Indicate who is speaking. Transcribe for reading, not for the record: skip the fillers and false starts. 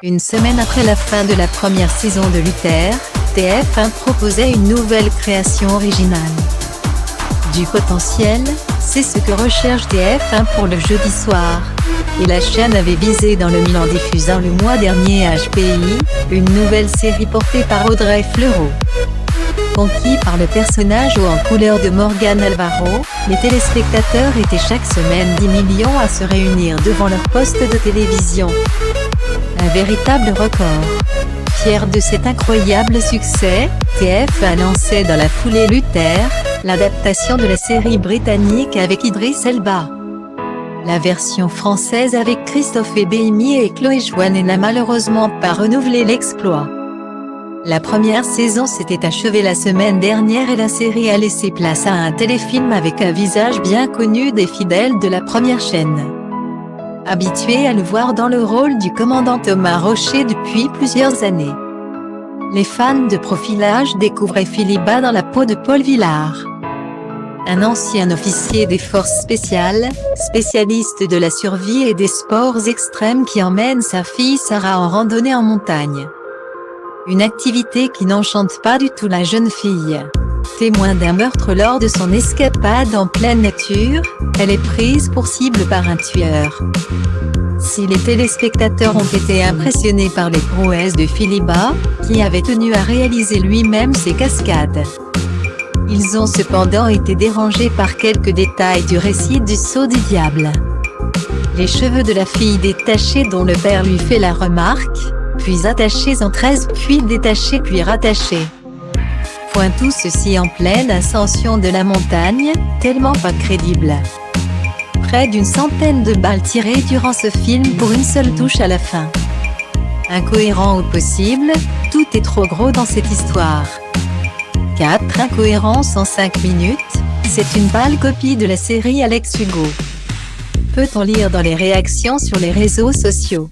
Speaker 1: Une semaine après la fin de la première saison de Luther, TF1 proposait une nouvelle création originale. Du potentiel, c'est ce que recherche TF1 pour le jeudi soir. Et la chaîne avait visé dans le mille en diffusant le mois dernier HPI, une nouvelle série portée par Audrey Fleurot. Conquis par le personnage haut en couleur de Morgan Alvaro, les téléspectateurs étaient chaque semaine 10 millions à se réunir devant leur poste de télévision. Un véritable record. Fier de cet incroyable succès, TF1 lançait dans la foulée Luther, l'adaptation de la série britannique avec Idris Elba. La version française avec Christophe Ebéimi et Chloé Joannet n'a malheureusement pas renouvelé l'exploit. La première saison s'était achevée la semaine dernière et la série a laissé place à un téléfilm avec un visage bien connu des fidèles de la première chaîne. Habitués à le voir dans le rôle du commandant Thomas Rocher depuis plusieurs années. Les fans de profilage découvraient Philiba dans la peau de Paul Villard. Un ancien officier des forces spéciales, spécialiste de la survie et des sports extrêmes qui emmène sa fille Sarah en randonnée en montagne. Une activité qui n'enchante pas du tout la jeune fille. Témoin d'un meurtre lors de son escapade en pleine nature, elle est prise pour cible par un tueur. Si les téléspectateurs ont été impressionnés par les prouesses de Philiba, qui avait tenu à réaliser lui-même ses cascades, ils ont cependant été dérangés par quelques détails du récit du saut du diable. Les cheveux de la fille détachés dont le père lui fait la remarque, puis attachés en 13 puis détachés puis rattachés. Point tout ceci en pleine ascension de la montagne, tellement pas crédible. Près d'une centaine de balles tirées durant ce film pour une seule touche à la fin. Incohérent au possible, tout est trop gros dans cette histoire. 4 incohérences en 5 minutes, c'est une pâle copie de la série Alex Hugo. Peut-on lire dans les réactions sur les réseaux sociaux.